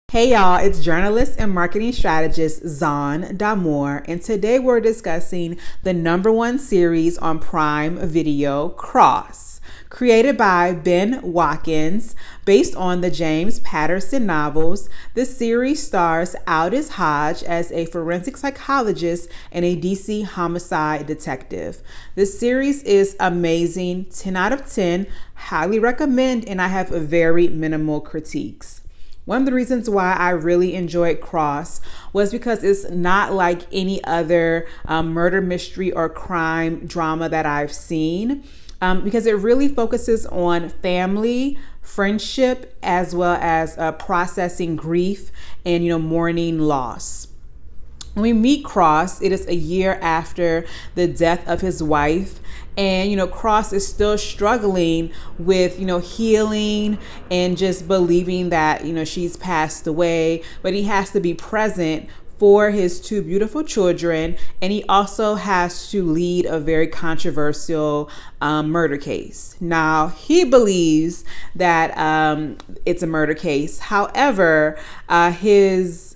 Hey y'all, it's journalist and marketing strategist Zahn Damour, and today we're discussing the #1 series on Prime Video, Cross. Created by Ben Watkins, based on the James Patterson novels, this series stars Aldous Hodge as a forensic psychologist and a DC homicide detective. This series is amazing, 10 out of 10, highly recommend, and I have very minimal critiques. One of the reasons why I really enjoyed Cross was because it's not like any other murder mystery or crime drama that I've seen, because it really focuses on family, friendship, as well as processing grief and mourning loss. When we meet Cross, it is a year after the death of his wife. And, Cross is still struggling with, healing and just believing that, she's passed away. But he has to be present for his 2 beautiful children. And he also has to lead a very controversial murder case. Now, he believes that it's a murder case. However, his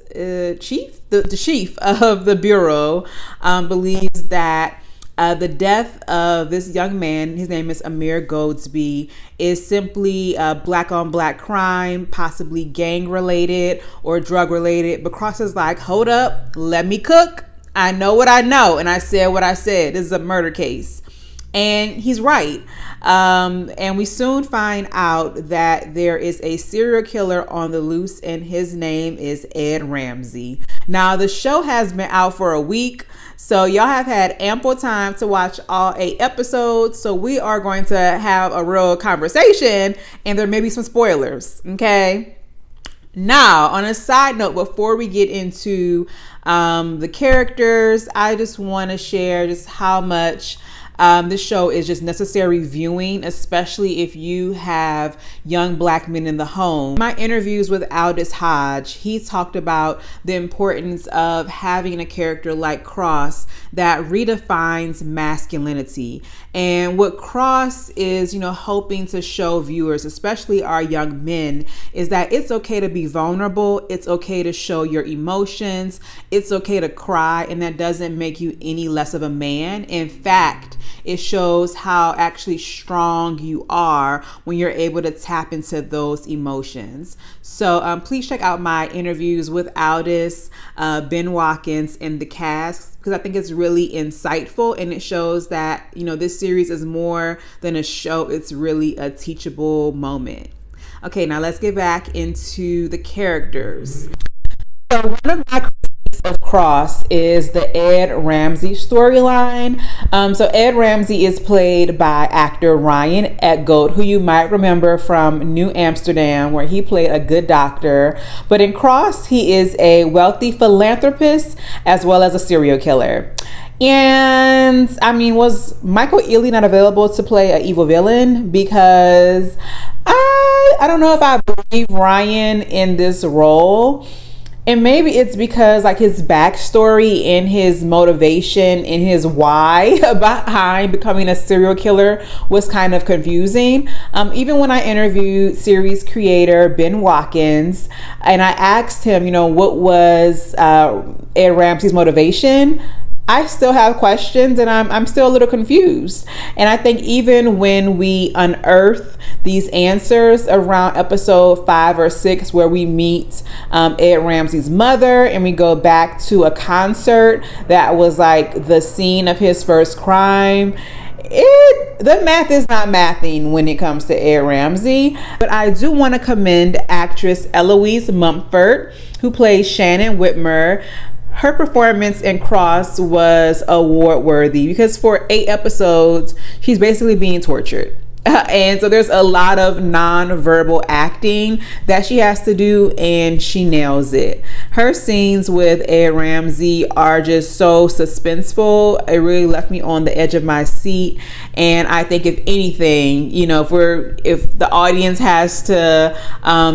chief, the chief of the bureau, believes that the death of this young man, his name is Amir Goldsby, is simply black on black crime, possibly gang related or drug related. But Cross is like, hold up, let me cook. I know what I know. And I said what I said. This is a murder case. And he's right. And we soon find out that there is a serial killer on the loose, and his name is Ed Ramsey. Now, the show has been out for a week, so y'all have had ample time to watch all 8 episodes. So we are going to have a real conversation, and there may be some spoilers, okay? Now, on a side note, before we get into the characters, I just want to share just how much this show is just necessary viewing, especially if you have young black men in the home. In my interviews with Aldous Hodge, he talked about the importance of having a character like Cross that redefines masculinity. And what Cross is, hoping to show viewers, especially our young men, is that it's okay to be vulnerable. It's okay to show your emotions. It's okay to cry. And that doesn't make you any less of a man. In fact, it shows how actually strong you are when you're able to tap into those emotions. So please check out my interviews with Aldous, Ben Watkins, and the cast, because I think it's really insightful, and it shows that, this series is more than a show. It's really a teachable moment. Okay, now let's get back into the characters. So one of my of Cross is the Ed Ramsey storyline. So Ed Ramsey is played by actor Ryan Edgold, who you might remember from New Amsterdam, where he played a good doctor. But in Cross, he is a wealthy philanthropist as well as a serial killer. And was Michael Ealy not available to play an evil villain? Because I don't know if I believe Ryan in this role. And maybe it's because his backstory and his motivation and his why behind becoming a serial killer was kind of confusing. Even when I interviewed series creator Ben Watkins and I asked him, what was Ed Ramsey's motivation, I still have questions, and I'm still a little confused. And I think even when we unearth these answers around episode 5 or 6, where we meet Ed Ramsey's mother, and we go back to a concert that was the scene of his first crime, the math is not mathing when it comes to Ed Ramsey. But I do want to commend actress Eloise Mumford, who plays Shannon Whitmer. Her performance in Cross was award worthy, because for 8 episodes, she's basically being tortured. And so there's a lot of non-verbal acting that she has to do, and she nails it. Her scenes with Ed Ramsey are just so suspenseful. It really left me on the edge of my seat. And I think if anything, if the audience has to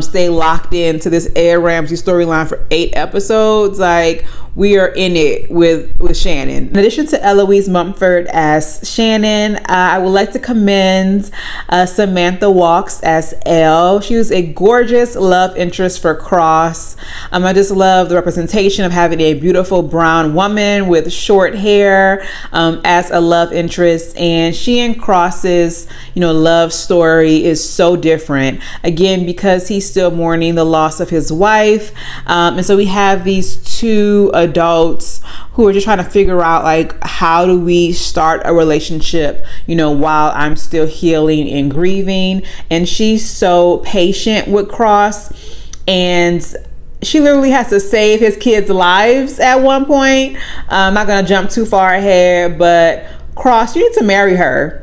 stay locked into this Ed Ramsey storyline for 8 episodes, we are in it with Shannon. In addition to Eloise Mumford as Shannon, I would like to commend Samantha Walks as Elle. She was a gorgeous love interest for Cross. I just love the representation of having a beautiful brown woman with short hair as a love interest. And she and Cross's, love story is so different. Again, because he's still mourning the loss of his wife. And so we have these two adults who are just trying to figure out, like, how do we start a relationship, while I'm still healing and grieving. And she's so patient with Cross, and she literally has to save his kids' lives at one point. I'm not going to jump too far ahead, but Cross, you need to marry her.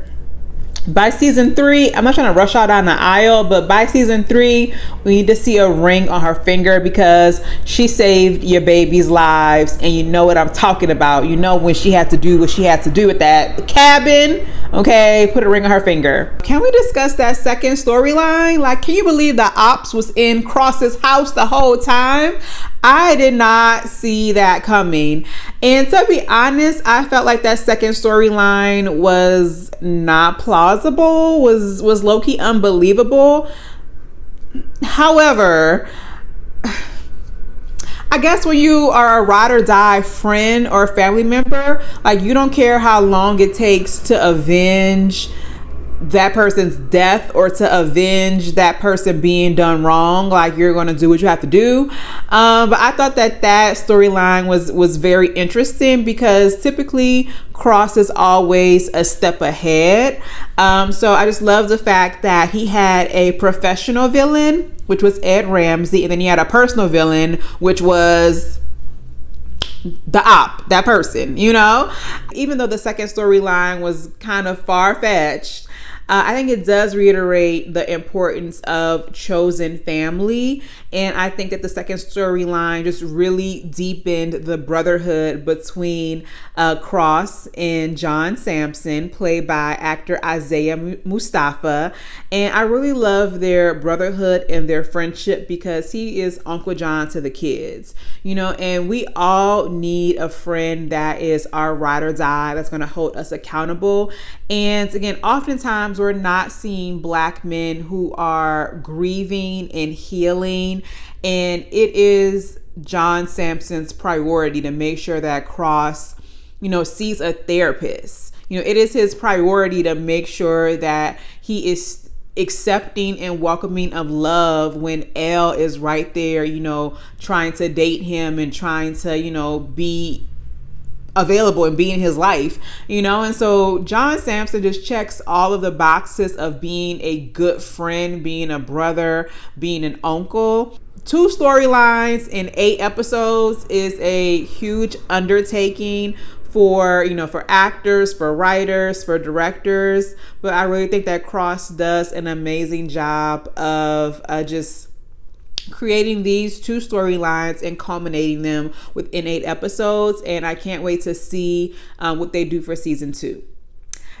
By season 3, I'm not trying to rush out down the aisle, but by season 3, we need to see a ring on her finger because she saved your baby's lives. And you know what I'm talking about. When she had to do what she had to do with that cabin. Okay, put a ring on her finger. Can we discuss that second storyline? Like, can you believe the ops was in Cross's house the whole time? I did not see that coming. And to be honest, I felt like that second storyline was not plausible, was low-key unbelievable. However, I guess when you are a ride or die friend or family member, like, you don't care how long it takes to avenge that person's death or to avenge that person being done wrong. Like, you're going to do what you have to do. But I thought that storyline was very interesting because typically Cross is always a step ahead. So I just love the fact that he had a professional villain, which was Ed Ramsey, and then he had a personal villain, which was that person, even though the second storyline was kind of far-fetched. I think it does reiterate the importance of chosen family. And I think that the second storyline just really deepened the brotherhood between Cross and John Sampson, played by actor Isaiah Mustafa. And I really love their brotherhood and their friendship because he is Uncle John to the kids, and we all need a friend that is our ride or die, that's going to hold us accountable. And again, oftentimes we're not seeing Black men who are grieving and healing. And it is John Sampson's priority to make sure that Cross, sees a therapist. It is his priority to make sure that he is accepting and welcoming of love when Elle is right there, trying to date him and trying to, be available and be in his life, and so John Sampson just checks all of the boxes of being a good friend, being a brother, being an uncle. 2 storylines in 8 episodes is a huge undertaking for actors, for writers, for directors, but I really think that Cross does an amazing job of just creating these 2 storylines and culminating them within 8 episodes. And I can't wait to see what they do for season 2.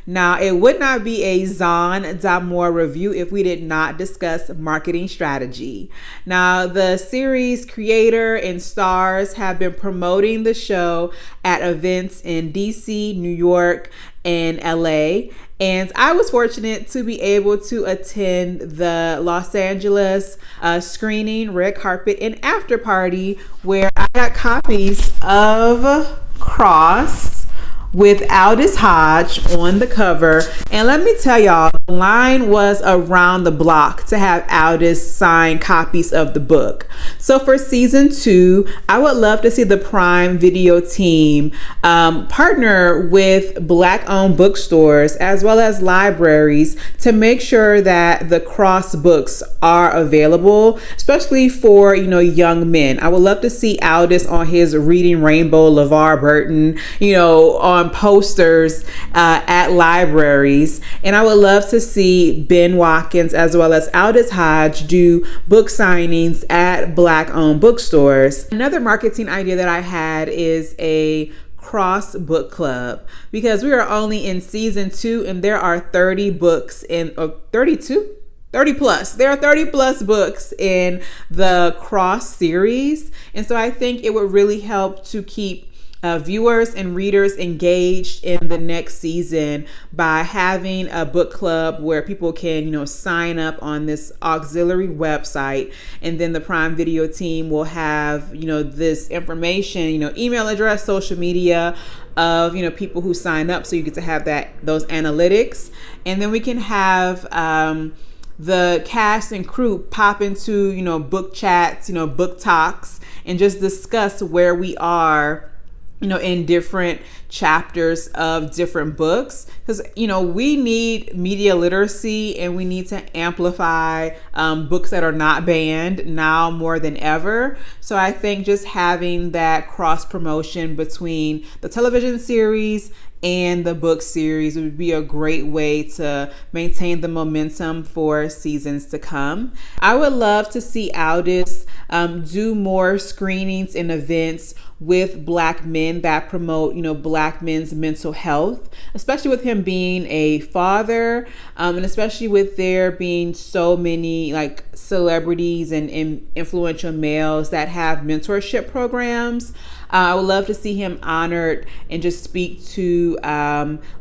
Now, it would not be a Zahn D'Amour review if we did not discuss marketing strategy. Now, the series creator and stars have been promoting the show at events in DC, New York, and LA. And I was fortunate to be able to attend the Los Angeles screening, red carpet, and after party where I got copies of Cross with Aldous Hodge on the cover. And let me tell y'all, the line was around the block to have Aldous sign copies of the book. So for season 2, I would love to see the Prime Video team partner with Black-owned bookstores as well as libraries to make sure that the Cross books are available, especially for, young men. I would love to see Aldous on his Reading Rainbow, LeVar Burton, on posters at libraries. And I would love to see Ben Watkins as well as Aldous Hodge do book signings at Black-owned bookstores. Another marketing idea that I had is a Cross book club, because we are only in season 2 and there are 30 books in 32 30 plus. There are 30 plus books in the Cross series. And so I think it would really help to keep viewers and readers engaged in the next season by having a book club where people can, sign up on this auxiliary website, and then the Prime Video team will have, this information, email address, social media of, people who sign up. So you get to have those analytics, and then we can have, the cast and crew pop into, book chats, book talks, and just discuss where we are in different chapters of different books, because we need media literacy, and we need to amplify books that are not banned now more than ever. So I think just having that cross promotion between the television series and the book series would be a great way to maintain the momentum for seasons to come. I would love to see Aldous do more screenings and events with Black men that promote, Black men's mental health, especially with him being a father, and especially with there being so many like celebrities and influential males that have mentorship programs. I would love to see him honored and just speak to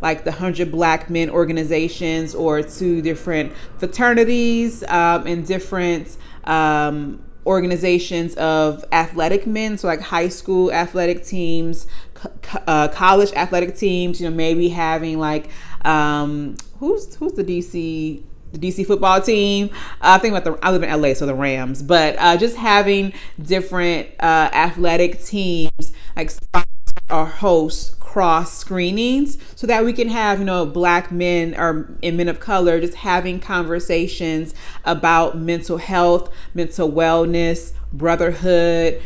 like the 100 Black Men organizations, or to different fraternities and different organizations of athletic men. So like high school athletic teams, college athletic teams, maybe having like who's the DC football team. I live in LA, so the Rams, but just having different athletic teams like sponsor or host cross screenings, so that we can have, Black men and men of color just having conversations about mental health, mental wellness, brotherhood,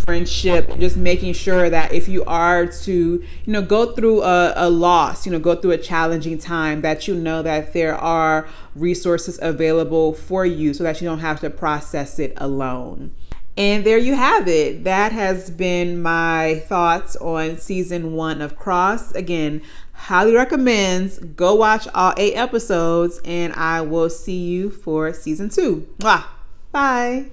friendship, just making sure that if you are to, go through a loss, go through a challenging time, that that there are resources available for you, so that you don't have to process it alone. And there you have it. That has been my thoughts on season 1 of Cross. Again, highly recommends. Go watch all 8 episodes, and I will see you for season 2. Mwah. Bye.